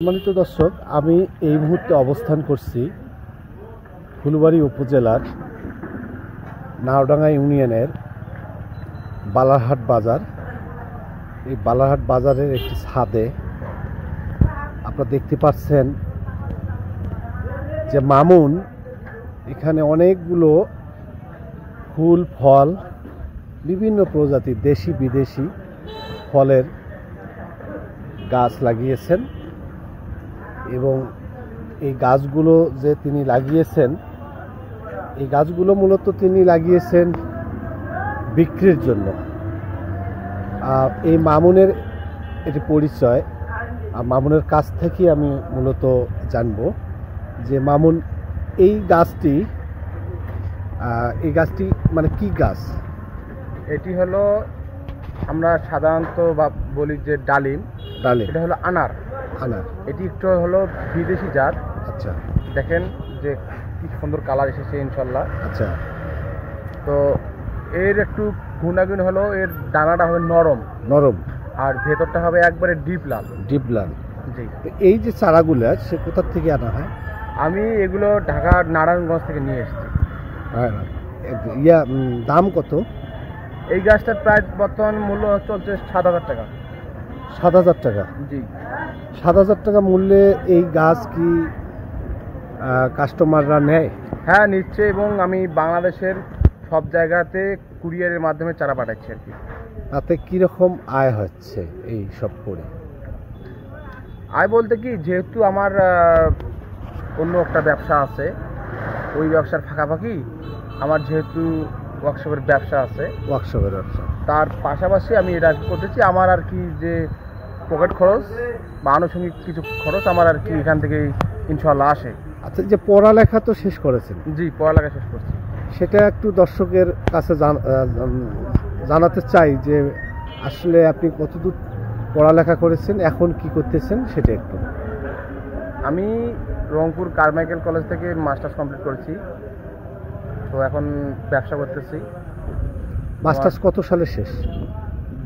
সম্মানিত দর্শক, আমি এই মুহূর্তে অবস্থান করছি ফুলবাড়ী উপজেলার নাওডাঙ্গা ইউনিয়নের বালারহাট বাজার। এই বালারহাট বাজারের একটি ছাদে আপনারা দেখতে পাচ্ছেন যে মামুন এখানে অনেকগুলো ফুল ফল বিভিন্ন প্রজাতির দেশি বিদেশি ফলের গাছ লাগিয়েছেন এবং এই গাছগুলো যে তিনি লাগিয়েছেন, এই গাছগুলো মূলত তিনি লাগিয়েছেন বিক্রির জন্য। এই মামুনের এটি পরিচয়, মামুনের কাছ থেকে আমি মূলত জানব যে মামুন এই গাছটি মানে কি গাছ? এটি হলো আমরা সাধারণত বলি যে ডালিম। এটা হলো আনার। এটি একটু হলো বিদেশি জাত। আচ্ছা, দেখেন যে কি সুন্দর কালার এসেছে ইনশাল্লাহ। আচ্ছা, তো এর একটু গুণাগুণ হলো এর দানাটা হবে নরম নরম আর ভেতরটা হবে একবারে ডিপ লাল। জি। এই যে চারাগুলো সে কোথা থেকে আনা হয়? আমি এগুলো ঢাকার নারায়ণগঞ্জ থেকে নিয়ে এসেছি। দাম কত? এই গাছটার প্রায় বর্তমান মূল্য চলছে 7,000 টাকা। 7,000 টাকা? জি। 7,000 টাকা মূল্যে এই গাছ কি কাস্টমাররা নেয়? হ্যাঁ, নিচ্ছে, এবং আমি বাংলাদেশের সব জায়গাতে কুরিয়ারের মাধ্যমে চারা পাঠাচ্ছি আর কি। তাতে কীরকম আয় হচ্ছে এই সব করে? আয় বলতে কি, যেহেতু আমার অন্য একটা ব্যবসা আছে, ওই ব্যবসার ফাঁকাফাঁকি আমার যেহেতু ওয়ার্কশপের ব্যবসা আছে, তার পাশাপাশি আমি এটা করতেছি। আমার আর কি যে পকেট খরচ বা আনুষঙ্গিক কিছু খরচ আমার আর কি এখান থেকে ইনশাল্লাহ আসে। আচ্ছা, যে পড়ালেখা তো শেষ করেছেন? জি, পড়ালেখা শেষ করছি। সেটা একটু দর্শকের কাছে জানাতে চাই যে আসলে আপনি কতদূর পড়ালেখা করেছেন, এখন কি করতেছেন সেটা একটু। আমি রংপুর কারমাইকেল কলেজ থেকে মাস্টার্স কমপ্লিট করেছি, তো এখন ব্যবসা করতেছি। মাস্টার্স কত সালে শেষ?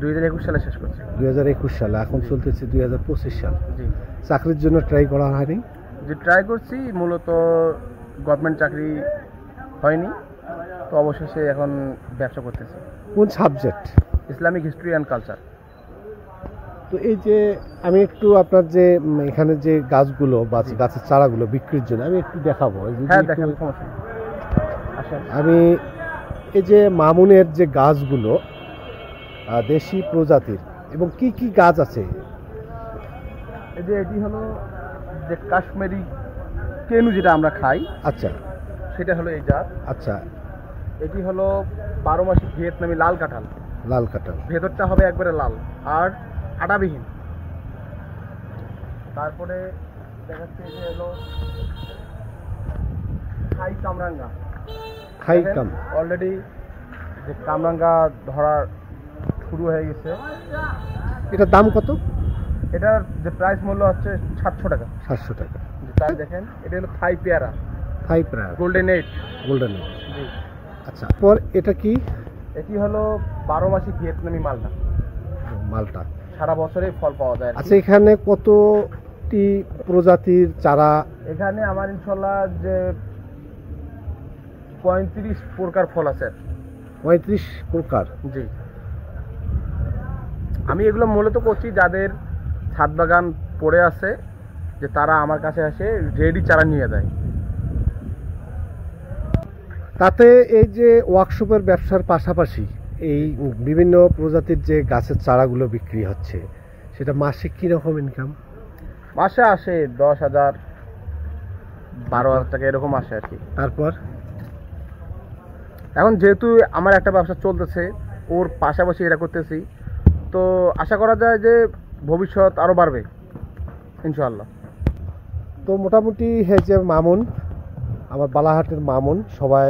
2021 সালে শেষ করছি। 2021 সালে, এখন চলতেছে 2025 সাল। জি। চাকরির জন্য ট্রাই করা হয়নি? যে ট্রাই করছি, মূলত গভর্নমেন্ট চাকরি হয়নি, তো অবশেষে এখন ব্যবসা করতেছি। কোন subject? Islamic history and culture. তো এই যে আমি একটু আপনার যে এখানে যে গাছগুলো বা গাছের চারাগুলো বিক্রির জন্য আমি একটু দেখাবো। হ্যাঁ, দেখেন, সমস্যা। আমি এই যে মামুনের যে গাছগুলো দেশি প্রজাতির এবং কি কি গাছ আছে? এই যে এটি হলো যে কাশ্মীরি কেনু, যেটা আমরা খাই। আচ্ছা, সেটা হলো এই জাত। আচ্ছা। এটি হলো 12 মাসি ভিয়েতনামি লাল কাঁঠাল। ভেতরটা হবে একবারে লাল আর আটাবিহীন। তারপরে দেখাচ্ছে যে হলো খাই কামরাঙ্গা। অলরেডি যে কামরাঙ্গা ধরা শুরু হয়ে গেছে। এটার দাম কত? এটার যে প্রাইস মূল্য হচ্ছে 700 টাকা। 700 টাকা। তাই দেখেন, এটা হলো থাই পেয়ারা, গোল্ডেন এইট। জি। আচ্ছা, পর এটা কি? এটি হলো 12 মাসি ভিয়েতনামি মালটা। সারা বছরে ফল পাওয়া যায়। আচ্ছা, এখানে কতটি প্রজাতির চারা? এখানে আমার ইনশাল্লাহ যে 35 প্রকার ফল আছে। 35 প্রকার? জি। আমি এগুলো মূলত করছি যাদের ছাদ বাগান পড়ে আছে, যে তারা আমার কাছে এসে রেডি চারা নিয়ে যায়। তাতে এই যে ওয়ার্কশপের ব্যবসার পাশাপাশি এই বিভিন্ন প্রজাতির যে গাছের চারাগুলো বিক্রি হচ্ছে, সেটা মাসে কিরকম ইনকাম? মাসে আসে 10,000 12,000 টাকা এরকম আসে আর কি। তারপর এখন যেহেতু আমার একটা ব্যবসা চলতেছে, ওর পাশাপাশি এটা করতেছি, তো আশা করা যায় যে ভবিষ্যৎ আরও বাড়বে ইনশাআল্লাহ। তো মোটামুটি এই যে মামুন, আমার বালারহাটের মামুন, সবাই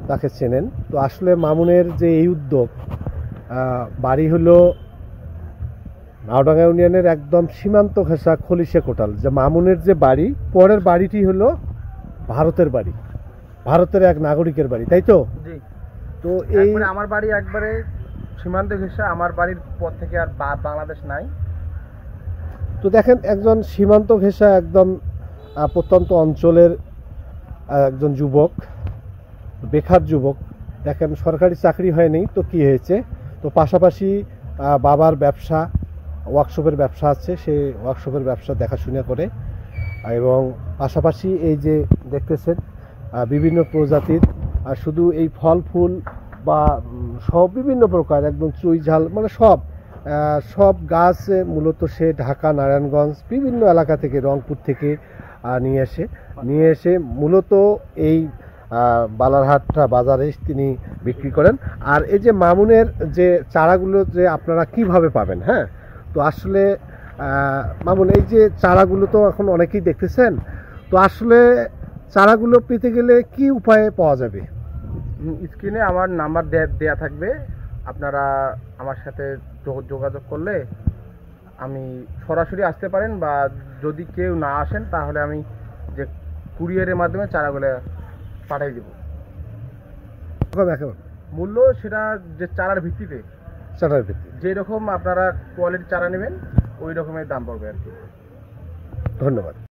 তাকে চেনেন। তো আসলে মামুনের যে এই উদ্যোগ, বাড়ি হলো নাওডাঙ্গা ইউনিয়নের একদম সীমান্ত ঘেঁষা খলিশে কোটাল। যে মামুনের যে বাড়ি, পরের বাড়িটি হলো ভারতের বাড়ি, ভারতের এক নাগরিকের বাড়ি, তাই তো? জি। তো এই আমার বাড়ি একবারে সীমান্ত ঘেঁষা। আমার বাড়ির পর থেকে আর বাংলাদেশ নাই। তো দেখেন একজন সীমান্ত ঘেঁষা একদম প্রত্যন্ত অঞ্চলের একজন যুবক, বেকার যুবক, দেখেন সরকারি চাকরি হয়নি তো কি হয়েছে, তো পাশাপাশি বাবার ব্যবসা, ওয়ার্কশপের ব্যবসা আছে, সে ওয়ার্কশপের ব্যবসা দেখাশোনা করে, এবং পাশাপাশি এই যে দেখতেছেন বিভিন্ন প্রজাতির, আর শুধু এই ফল ফুল বা সব বিভিন্ন প্রকার একদম চুই ঝাল মানে সব গাছ মূলত সে ঢাকা, নারায়ণগঞ্জ বিভিন্ন এলাকা থেকে, রংপুর থেকে নিয়ে এসে মূলত এই বালারহাটটা বাজারে তিনি বিক্রি করেন। আর এই যে মামুনের যে চারাগুলো যে আপনারা কিভাবে পাবেন, হ্যাঁ, তো আসলে মামুন এই যে চারাগুলো তো এখন অনেকেই দেখতেছেন, তো আসলে চারাগুলো পেতে গেলে কি উপায়ে পাওয়া যাবে? স্ক্রিনে আমার নাম্বার দেয়া থাকবে, আপনারা আমার সাথে যোগাযোগ করলে আমি সরাসরি আসতে পারেন, বা যদি কেউ না আসেন তাহলে আমি যে কুরিয়ারের মাধ্যমে চারাগুলো পাঠিয়ে দেব। মূল্য সেটা যে চারার ভিত্তিতে, যেরকম আপনারা কোয়ালিটির চারা নেবেন ওই রকমের দাম পড়বে আর কি। ধন্যবাদ।